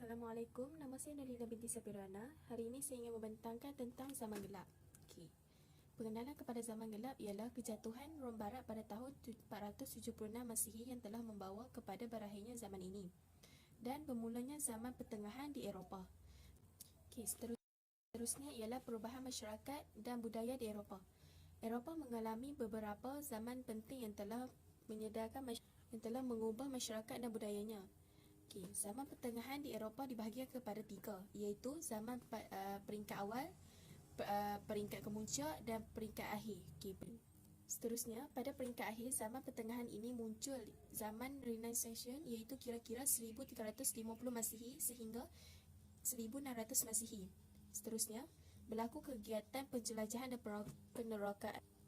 Assalamualaikum, nama saya Nalina binti Sapirana. Hari ini saya ingin membentangkan tentang zaman gelap. Pengenalan kepada zaman gelap ialah kejatuhan Rom Barat pada tahun 476 Masihi yang telah membawa kepada berakhirnya zaman ini dan bermulanya zaman pertengahan di Eropah. Seterusnya ialah perubahan masyarakat dan budaya di Eropah. Eropah mengalami beberapa zaman penting yang telah mengubah masyarakat dan budayanya. Zaman pertengahan di Eropah dibahagikan kepada tiga, iaitu zaman peringkat awal, peringkat kemuncak dan peringkat akhir. Seterusnya, pada peringkat akhir zaman pertengahan ini muncul zaman Renaissance, iaitu kira-kira 1350 Masihi sehingga 1600 Masihi. Seterusnya, berlaku kegiatan penjelajahan dan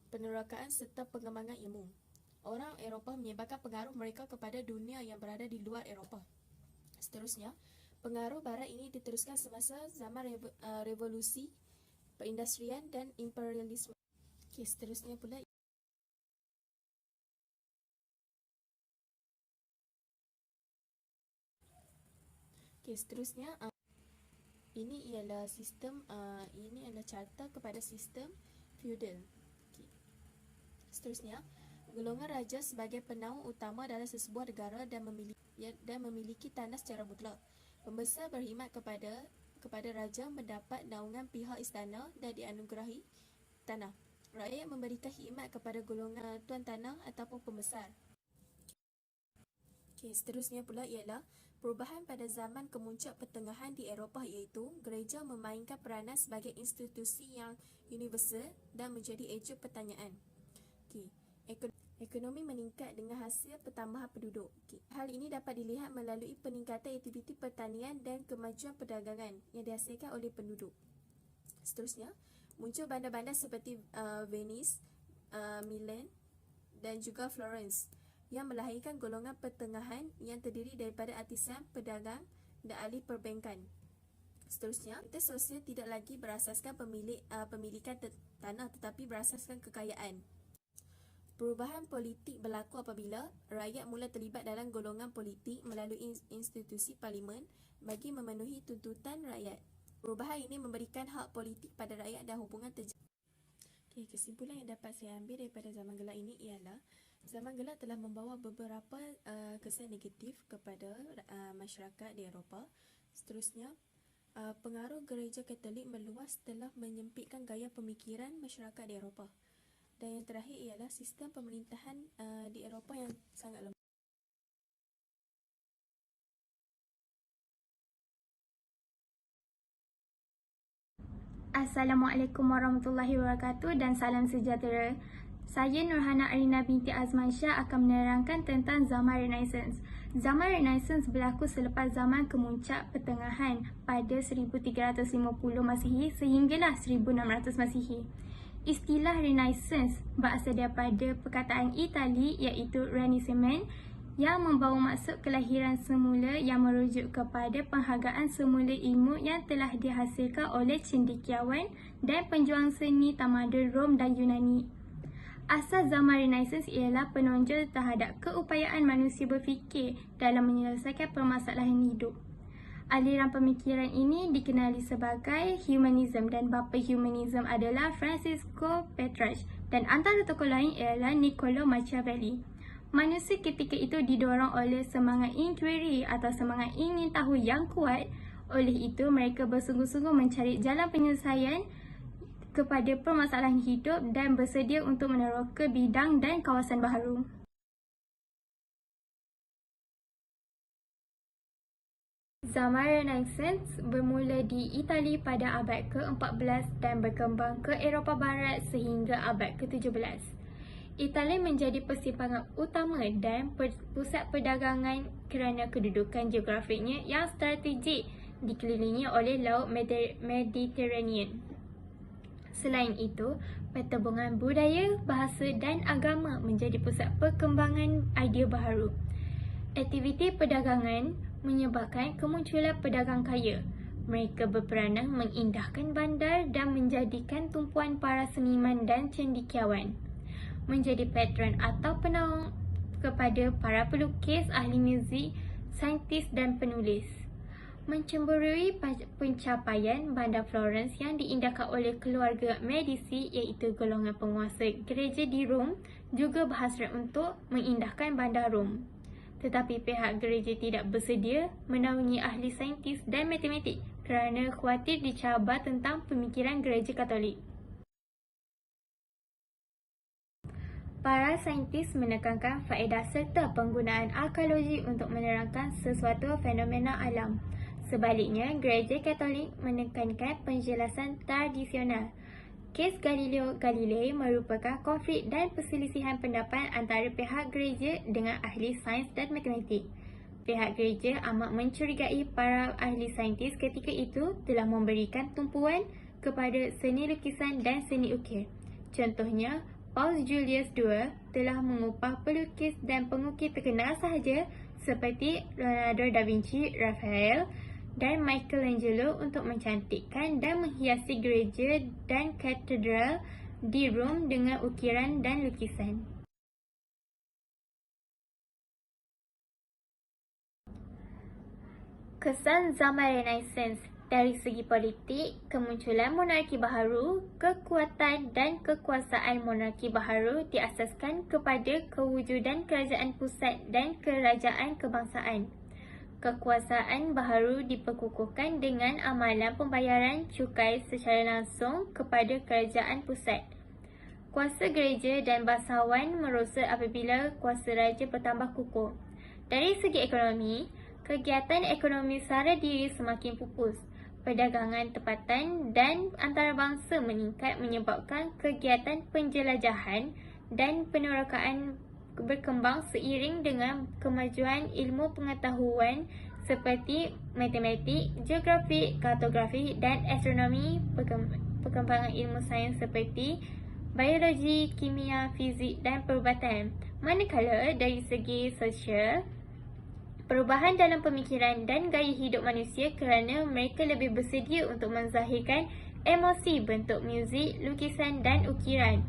penerokaan serta pengembangan ilmu. Orang Eropah menyebarkan pengaruh mereka kepada dunia yang berada di luar Eropah. Seterusnya, pengaruh Barat ini diteruskan semasa zaman revolusi, perindustrian dan imperialisme. Seterusnya pula ini ialah carta kepada sistem feudal. Seterusnya, golongan raja sebagai penaung utama dalam sesebuah negara dan memiliki tanah secara mutlak. Pembesar berkhidmat kepada raja mendapat naungan pihak istana dan dianugerahi tanah. Rakyat memberikan khidmat kepada golongan tuan tanah ataupun pembesar. Seterusnya pula ialah perubahan pada zaman kemuncak pertengahan di Eropah, iaitu gereja memainkan peranan sebagai institusi yang universal dan menjadi ejen pertanyaan. Ekonomi meningkat dengan hasil pertambahan penduduk. Hal ini dapat dilihat melalui peningkatan aktiviti pertanian dan kemajuan perdagangan yang dihasilkan oleh penduduk. Seterusnya, muncul bandar-bandar seperti Venice, Milan dan juga Florence yang melahirkan golongan pertengahan yang terdiri daripada artisan, pedagang dan ahli perbankan. Seterusnya, aktivitas sosial tidak lagi berasaskan pemilikan tanah tetapi berasaskan kekayaan. Perubahan politik berlaku apabila rakyat mula terlibat dalam golongan politik melalui institusi parlimen bagi memenuhi tuntutan rakyat. Perubahan ini memberikan hak politik pada rakyat dan hubungan terjadi. Kesimpulan yang dapat saya ambil daripada zaman gelap ini ialah zaman gelap telah membawa beberapa kesan negatif kepada masyarakat di Eropah. Seterusnya, pengaruh gereja Katolik meluas telah menyempitkan gaya pemikiran masyarakat di Eropah. Dan yang terakhir ialah sistem pemerintahan di Eropah yang sangat lemah. Assalamualaikum warahmatullahi wabarakatuh dan salam sejahtera. Saya Nurhana Arina binti Azmansyah akan menerangkan tentang zaman Renaissance. Zaman Renaissance berlaku selepas zaman kemuncak pertengahan pada 1350 Masihi sehinggalah 1600 Masihi. Istilah Renaissance berasal daripada perkataan Itali iaitu Renascimento yang membawa maksud kelahiran semula yang merujuk kepada penghargaan semula ilmu yang telah dihasilkan oleh cendekiawan dan penjuang seni tamadun Rom dan Yunani. Asas zaman Renaissance ialah penonjol terhadap keupayaan manusia berfikir dalam menyelesaikan permasalahan hidup. Aliran pemikiran ini dikenali sebagai humanism dan bapa humanism adalah Francisco Petrarch dan antara tokoh lain ialah Niccolo Machiavelli. Manusia ketika itu didorong oleh semangat inquiry atau semangat ingin tahu yang kuat. Oleh itu, mereka bersungguh-sungguh mencari jalan penyelesaian kepada permasalahan hidup dan bersedia untuk meneroka bidang dan kawasan baharu. Zaman Renaissance bermula di Itali pada abad ke-14 dan berkembang ke Eropah Barat sehingga abad ke-17. Itali menjadi persimpangan utama dan pusat perdagangan kerana kedudukan geografiknya yang strategik dikelilingi oleh Laut Mediterranean. Selain itu, pertembungan budaya, bahasa dan agama menjadi pusat perkembangan idea baharu. Aktiviti perdagangan menyebabkan kemunculan pedagang kaya. Mereka berperanan mengindahkan bandar dan menjadikan tumpuan para seniman dan cendekiawan. Menjadi patron atau penaung kepada para pelukis, ahli muzik, saintis dan penulis. Mencemburui pencapaian Bandar Florence yang diindahkan oleh keluarga Medici iaitu golongan penguasa gereja di Rom juga berhasrat untuk mengindahkan Bandar Rom. Tetapi pihak gereja tidak bersedia menaungi ahli saintis dan matematik kerana khawatir dicabar tentang pemikiran gereja Katolik. Para saintis menekankan faedah serta penggunaan arkeologi untuk menerangkan sesuatu fenomena alam. Sebaliknya, gereja Katolik menekankan penjelasan tradisional. Kes Galileo Galilei merupakan konflik dan perselisihan pendapat antara pihak gereja dengan ahli sains dan matematik. Pihak gereja amat mencurigai para ahli saintis ketika itu telah memberikan tumpuan kepada seni lukisan dan seni ukir. Contohnya, Paus Julius II telah mengupah pelukis dan pengukir terkenal sahaja seperti Leonardo da Vinci, Raphael dan Michelangelo untuk mencantikkan dan menghiasi gereja dan katedral di Rom dengan ukiran dan lukisan. Kesan zaman Renaissance. Dari segi politik, kemunculan monarki baharu, kekuatan dan kekuasaan monarki baharu diasaskan kepada kewujudan kerajaan pusat dan kerajaan kebangsaan. Kekuasaan baharu diperkukuhkan dengan amalan pembayaran cukai secara langsung kepada kerajaan pusat. Kuasa gereja dan bangsawan merosot apabila kuasa raja bertambah kukuh. Dari segi ekonomi, kegiatan ekonomi sara diri semakin pupus. Perdagangan tempatan dan antarabangsa meningkat menyebabkan kegiatan penjelajahan dan penerokaan berkembang seiring dengan kemajuan ilmu pengetahuan seperti matematik, geografi, kartografi dan astronomi, perkembangan ilmu sains seperti biologi, kimia, fizik dan perubatan. Manakala dari segi sosial, perubahan dalam pemikiran dan gaya hidup manusia kerana mereka lebih bersedia untuk menzahirkan emosi bentuk muzik, lukisan dan ukiran.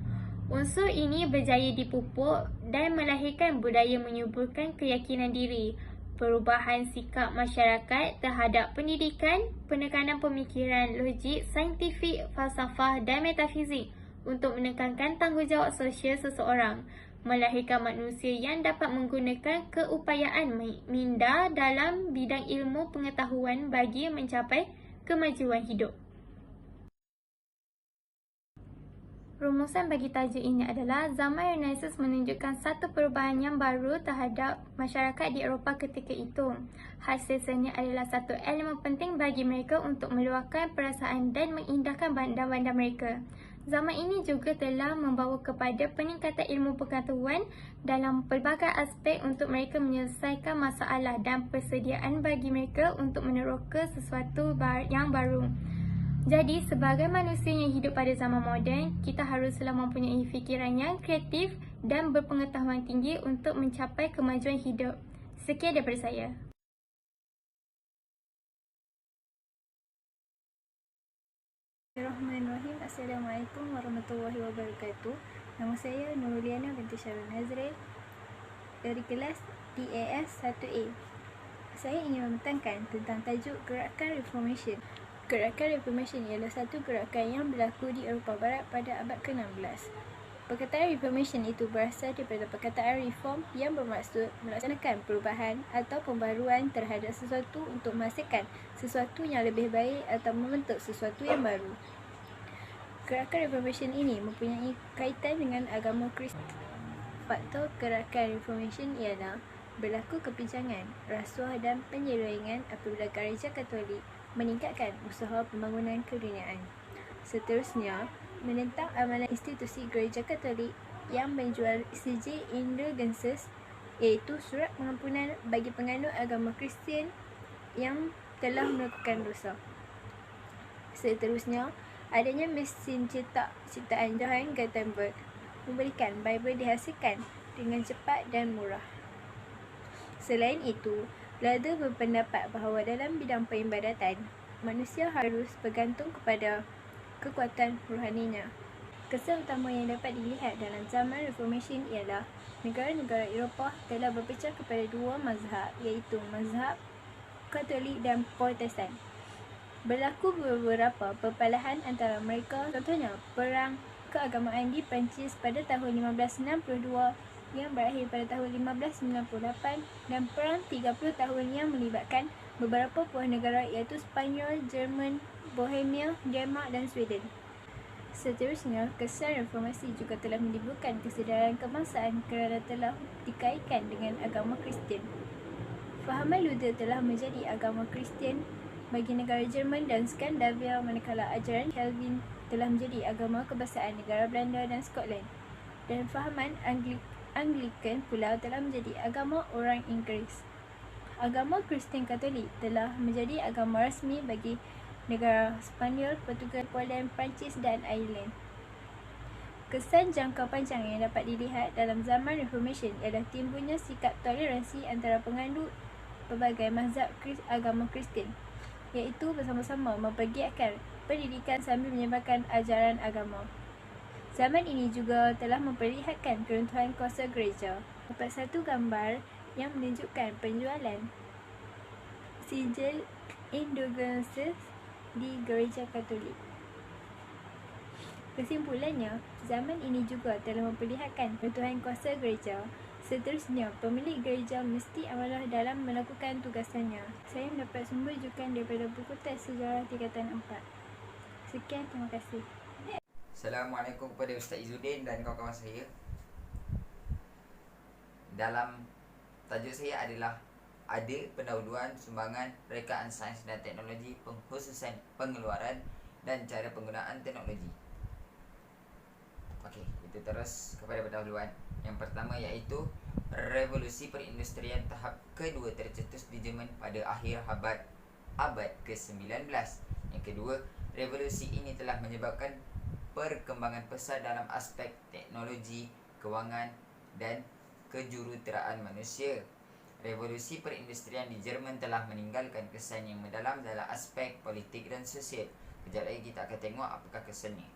Unsur ini berjaya dipupuk dan melahirkan budaya menyuburkan keyakinan diri, perubahan sikap masyarakat terhadap pendidikan, penekanan pemikiran logik, saintifik, falsafah dan metafizik untuk menekankan tanggungjawab sosial seseorang, melahirkan manusia yang dapat menggunakan keupayaan minda dalam bidang ilmu pengetahuan bagi mencapai kemajuan hidup. Rumusan bagi tajuk ini adalah zaman Renaissance menunjukkan satu perubahan yang baru terhadap masyarakat di Eropah ketika itu. Hasil seni adalah satu elemen penting bagi mereka untuk meluahkan perasaan dan mengindahkan bandar-bandar mereka. Zaman ini juga telah membawa kepada peningkatan ilmu pengetahuan dalam pelbagai aspek untuk mereka menyelesaikan masalah dan persediaan bagi mereka untuk meneroka sesuatu yang baru. Jadi, sebagai manusia yang hidup pada zaman moden, kita haruslah mempunyai fikiran yang kreatif dan berpengetahuan tinggi untuk mencapai kemajuan hidup. Sekian daripada saya. Bismillahirrahmanirrahim. Assalamualaikum warahmatullahi wabarakatuh. Nama saya Nuruliana binti Syarul Nazril dari kelas DAS 1A. Saya ingin membentangkan tentang tajuk Gerakan Reformation. Gerakan Reformation ialah satu gerakan yang berlaku di Eropah Barat pada abad ke-16. Perkataan Reformation itu berasal daripada perkataan reform yang bermaksud melaksanakan perubahan atau pembaruan terhadap sesuatu untuk menghasilkan sesuatu yang lebih baik atau membentuk sesuatu yang baru. Gerakan Reformation ini mempunyai kaitan dengan agama Kristian. Faktor gerakan Reformation ialah berlaku kepincangan, rasuah dan penyelewengan apabila gereja Katolik meningkatkan usaha pembangunan keduniaan. Seterusnya, menentang amalan institusi gereja Katolik yang menjual siji indulgences, iaitu surat pengampunan bagi penganut agama Kristian yang telah melakukan dosa. Seterusnya, adanya mesin cetak ciptaan Johann Gutenberg memberikan Bible dihasilkan dengan cepat dan murah. Selain itu, Luther berpendapat bahawa dalam bidang peribadatan, manusia harus bergantung kepada kekuatan rohaninya. Kesan utama yang dapat dilihat dalam zaman Reformation ialah negara-negara Eropah telah berpecah kepada dua mazhab, iaitu mazhab Katolik dan Protestan. Berlaku beberapa perpalahan antara mereka, contohnya Perang Keagamaan di Perancis pada tahun 1562 yang berakhir pada tahun 1598 dan Perang 30 tahun yang melibatkan beberapa buah negara iaitu Spanyol, Jerman, Bohemia, Denmark dan Sweden. Seterusnya, kesan reformasi juga telah menimbulkan kesedaran kebangsaan kerana telah dikaitkan dengan agama Kristian. Fahaman Luther telah menjadi agama Kristian bagi negara Jerman dan Skandinavia, manakala ajaran Calvin telah menjadi agama kebangsaan negara Belanda dan Skotland. Dan fahaman Anglikan pula telah menjadi agama orang Inggeris. Agama Kristian Katolik telah menjadi agama rasmi bagi negara Spanyol, Portugal, Poland, Perancis dan Ireland. Kesan jangka panjang yang dapat dilihat dalam zaman Reformation ialah timbulnya sikap toleransi antara penganut pelbagai mazhab agama Kristian, iaitu bersama-sama mempergiatkan pendidikan sambil menyebarkan ajaran agama. Zaman ini juga telah memperlihatkan keruntuhan kuasa gereja. Dapat satu gambar yang menunjukkan penjualan sijil indulgences di gereja Katolik. Kesimpulannya, zaman ini juga telah memperlihatkan keruntuhan kuasa gereja. Seterusnya, pemilik gereja mesti amanah dalam melakukan tugasannya. Saya mendapat sumber rujukan daripada buku teks sejarah tingkatan 4. Sekian, terima kasih. Assalamualaikum kepada Ustaz Izzuddin dan kawan-kawan saya. Dalam tajuk saya adalah ada pendahuluan sumbangan rekaan sains dan teknologi, pengkhususan pengeluaran dan cara penggunaan teknologi. Okey, kita terus kepada pendahuluan. Yang pertama iaitu revolusi perindustrian tahap kedua tercetus di Jerman pada akhir abad ke-19. Yang kedua, revolusi ini telah menyebabkan perkembangan pesat dalam aspek teknologi, kewangan dan kejuruteraan manusia. Revolusi perindustrian di Jerman telah meninggalkan kesan yang mendalam dalam aspek politik dan sosial. Kejap lagi kita akan tengok apakah kesannya.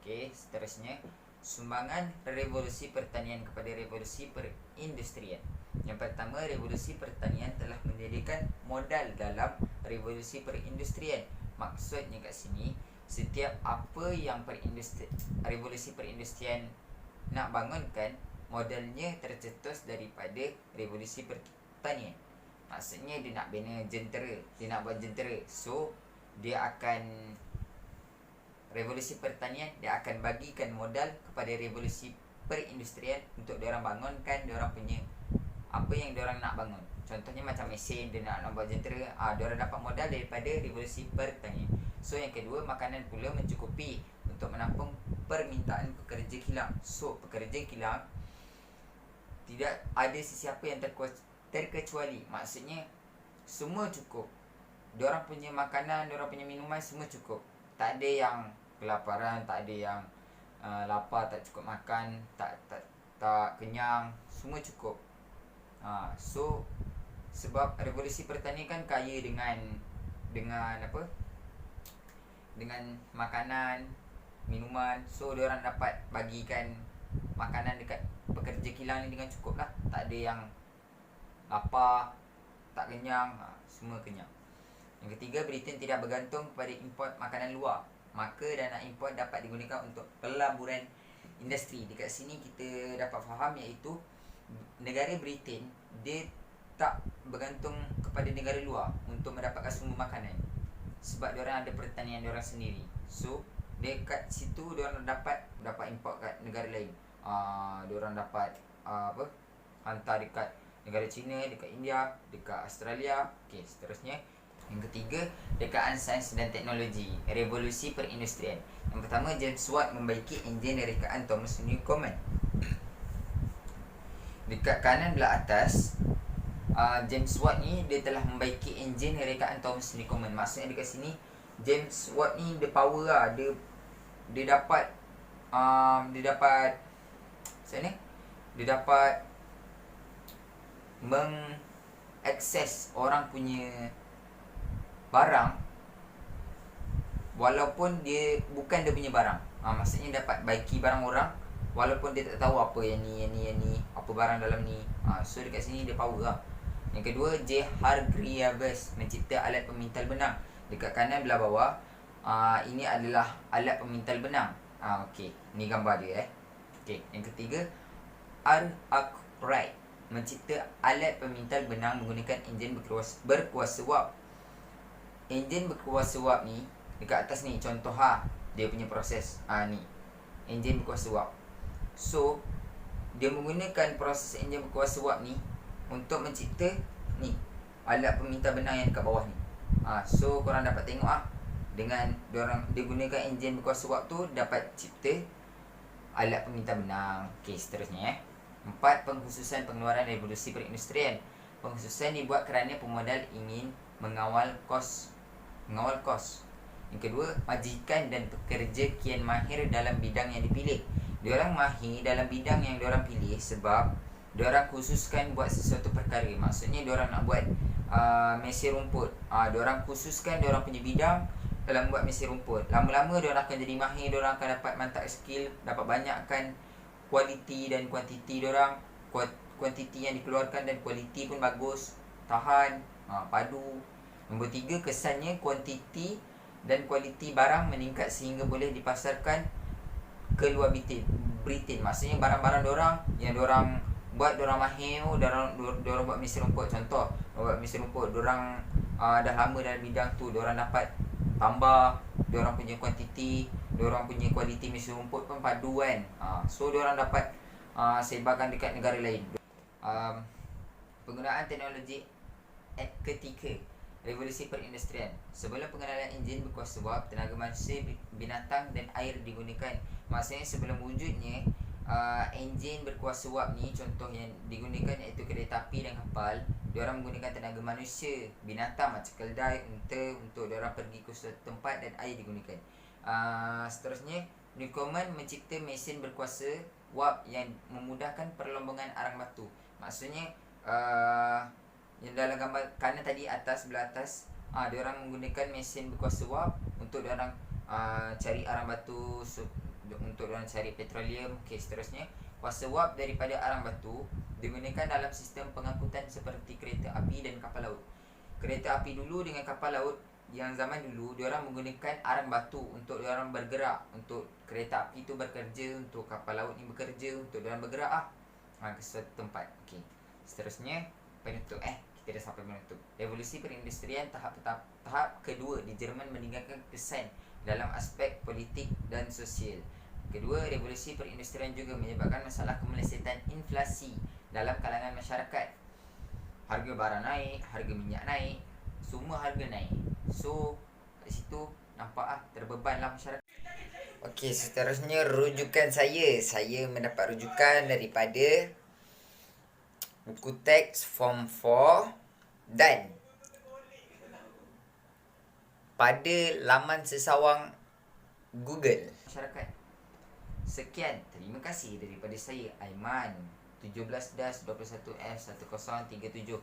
Okey, seterusnya sumbangan revolusi pertanian kepada revolusi perindustrian. Yang pertama, revolusi pertanian telah menjadikan modal dalam revolusi perindustrian. Maksudnya kat sini, setiap apa yang revolusi perindustrian nak bangunkan, modalnya tercetus daripada revolusi pertanian. Maksudnya dia nak bina jentera, dia nak buat jentera. So, dia akan revolusi pertanian, dia akan bagikan modal kepada revolusi perindustrian untuk diorang bangunkan diorang punya apa yang diorang nak bangun. Contohnya macam mesin, dia nak buat jentera, diorang dapat modal daripada revolusi pertanian. So yang kedua, makanan pula mencukupi untuk menampung permintaan pekerja kilang. So pekerja kilang tidak ada sesiapa yang terkecuali. Maksudnya semua cukup. Diorang punya makanan, diorang punya minuman semua cukup. Tak ada yang kelaparan, tak ada yang lapar, tak cukup makan, tak kenyang, semua cukup. So sebab revolusi pertanian kan kaya dengan apa? Dengan makanan, minuman. So diorang dapat bagikan makanan dekat pekerja kilang ni dengan cukup lah. Tak ada yang lapar, tak kenyang, semua kenyang. Yang ketiga, Britain tidak bergantung kepada import makanan luar. Maka dana import dapat digunakan untuk pelaburan industri. Dekat sini kita dapat faham iaitu negara Britain dia tak bergantung kepada negara luar untuk mendapatkan sumber makanan. Sebab diorang ada pertanian diorang sendiri. So, dekat situ diorang dapat import kat negara lain. Diorang dapat hantar dekat negara China, dekat India, dekat Australia. Okey, seterusnya. Yang ketiga, rekaan sains dan teknologi, revolusi perindustrian. Yang pertama, James Watt membaiki enjin rekaan Thomas Newcomen. Dekat kanan belah atas, James Watt ni dia telah membaiki enjin rekaan Thomas Newcomen. Maksudnya dekat sini James Watt ni dia power lah. Dia dapat mengakses orang punya barang walaupun dia bukan dia punya barang. Maksudnya dapat baiki barang orang walaupun dia tak tahu apa yang ni, apa barang dalam ni. So dekat sini dia power lah. Yang kedua, J. Hargreaves mencipta alat pemintal benang. Dekat kanan belah bawah, ini adalah alat pemintal benang. Okey, ni gambar dia Okey, yang ketiga, R. Arkwright mencipta alat pemintal benang menggunakan enjin berkuasa wap. Enjin berkuasa wap ni dekat atas ni contoh dia punya proses. Ni enjin berkuasa wap. So dia menggunakan proses enjin berkuasa wap ni untuk mencipta ni alat pemintal benang yang dekat bawah ni. So korang dapat tengok dengan dia gunakan enjin berkuasa wap tu dapat cipta alat pemintal benang. Okey, seterusnya 4. Pengkhususan pengeluaran revolusi perindustrian. Pengkhususan dibuat kerana pemodal ingin mengawal kos. Yang kedua, majikan dan pekerja kian mahir dalam bidang yang dipilih. Diorang mahir dalam bidang yang diorang pilih sebab diorang khususkan buat sesuatu perkara. Maksudnya diorang nak buat mesin rumput. Diorang khususkan diorang punya bidang dalam buat mesin rumput. Lama-lama diorang akan jadi mahir, diorang akan dapat mantap skill, dapat banyakkan kualiti dan kuantiti diorang. Kuantiti yang dikeluarkan dan kualiti pun bagus, tahan, padu. Nombor 3, kesannya kuantiti dan kualiti barang meningkat sehingga boleh dipasarkan ke luar Britain. Maksudnya barang-barang diorang yang diorang buat, diorang mahir, diorang buat mesin rumput. Contoh, buat mesin rumput, diorang dah lama dalam bidang tu, diorang dapat tambah diorang punya kuantiti, diorang punya kualiti mesin rumput pun padu kan. So diorang dapat sebarkan dekat negara lain. Penggunaan teknologi ketika revolusi perindustrian. Sebelum pengenalan enjin berkuasa wap, tenaga manusia, binatang dan air digunakan. Maksudnya sebelum wujudnya enjin berkuasa wap ni, contoh yang digunakan iaitu kereta api dan kapal, diorang menggunakan tenaga manusia, binatang macam keldai, unta untuk diorang pergi ke suatu tempat dan air digunakan. Seterusnya, Newcomen mencipta mesin berkuasa wap yang memudahkan perlombongan arang batu. Maksudnya yang dalam gambar kanan tadi, sebelah atas, diorang menggunakan mesin berkuasa wap untuk diorang cari arang batu, untuk diorang cari petroleum. Okey, seterusnya, kuasa wap daripada arang batu digunakan dalam sistem pengangkutan seperti kereta api dan kapal laut. Kereta api dulu dengan kapal laut yang zaman dulu, diorang menggunakan arang batu untuk diorang bergerak. Untuk kereta api tu bekerja, untuk kapal laut ni bekerja untuk diorang bergerak ke suatu tempat. Okey, seterusnya penutup. Kita dah sampai penutup. Revolusi perindustrian tahap kedua di Jerman meninggalkan kesan dalam aspek politik dan sosial. Kedua, revolusi perindustrian juga menyebabkan masalah kemelesetan inflasi dalam kalangan masyarakat. Harga barang naik, harga minyak naik, semua harga naik. So, kat situ nampak terbebanlah masyarakat. Okey, seterusnya rujukan saya. Saya mendapat rujukan daripada buku teks Form 4 dan pada laman sesawang Google. Masyarakat. Sekian, terima kasih daripada saya, Aiman, 17-21F1037.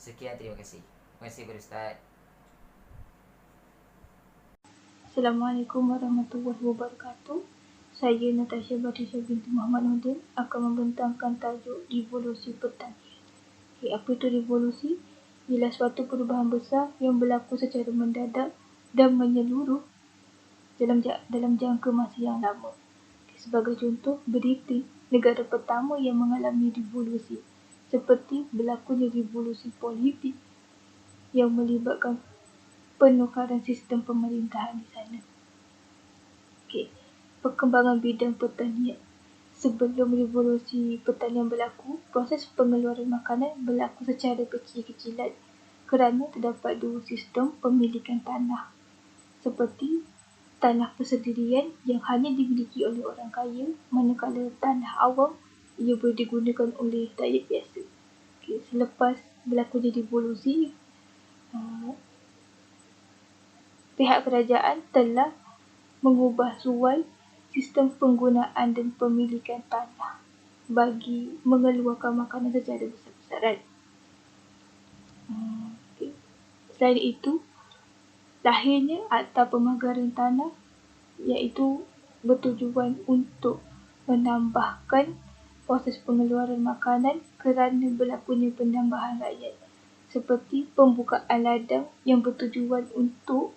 Sekian, terima kasih. Terima kasih kepada Ustaz. Assalamualaikum warahmatullahi wabarakatuh. Saya Natasha Batrisha binti Muhammad Nudin akan membentangkan tajuk revolusi pertanian. Apa itu revolusi? Ialah suatu perubahan besar yang berlaku secara mendadak dan menyeluruh dalam jangka masa yang lama. Sebagai contoh, Britain, negara pertama yang mengalami revolusi, seperti berlakunya revolusi politik yang melibatkan penukaran sistem pemerintahan di sana. Perkembangan bidang pertanian. Sebelum revolusi pertanian berlaku, proses pengeluaran makanan berlaku secara kecil-kecilan kerana terdapat dua sistem pemilikan tanah, seperti tanah persendirian yang hanya dimiliki oleh orang kaya, manakala tanah awam ia boleh digunakan oleh rakyat biasa. Selepas berlakunya revolusi, pihak kerajaan telah mengubah suai sistem penggunaan dan pemilikan tanah bagi mengeluarkan makanan secara besar-besaran. Selain itu, lahirnya Akta Pemagaran Tanah, iaitu bertujuan untuk menambahkan proses pengeluaran makanan kerana berlakunya penambahan rakyat, seperti pembukaan ladang yang bertujuan untuk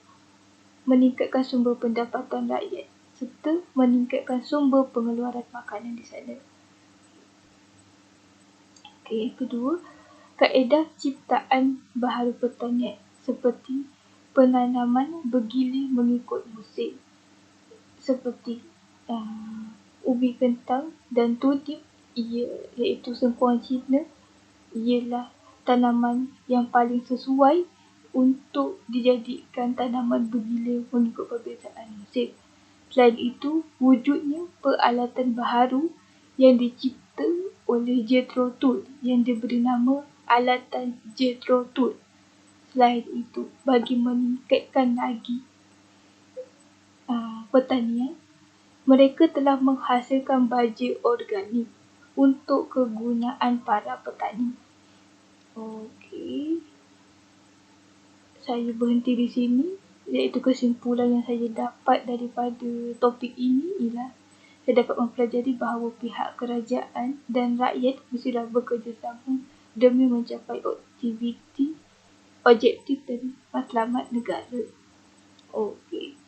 meningkatkan sumber pendapatan rakyat serta meningkatkan sumber pengeluaran makanan di sana. Okey, yang kedua, kaedah ciptaan baharu pertanian seperti penanaman bergilir mengikut musim, seperti ubi kentang dan tulip, iaitu sengkuang Cina, ialah tanaman yang paling sesuai untuk dijadikan tanaman bergilir mengikut perbezaan musim. Selain itu, wujudnya peralatan baharu yang dicipta oleh Jethro Tull yang diberi nama alatan Jethro Tull. Selain itu, bagi meningkatkan lagi pertanian, mereka telah menghasilkan baja organik untuk kegunaan para petani. Okey, saya berhenti di sini, iaitu kesimpulan yang saya dapat daripada topik ini ialah saya dapat mempelajari bahawa pihak kerajaan dan rakyat mestilah bekerjasama demi mencapai objektif dan matlamat negara. Okey.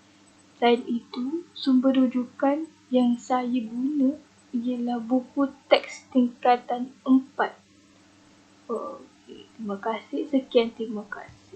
Selain itu, sumber rujukan yang saya guna ialah buku teks tingkatan 4. Okey, terima kasih. Sekian, terima kasih.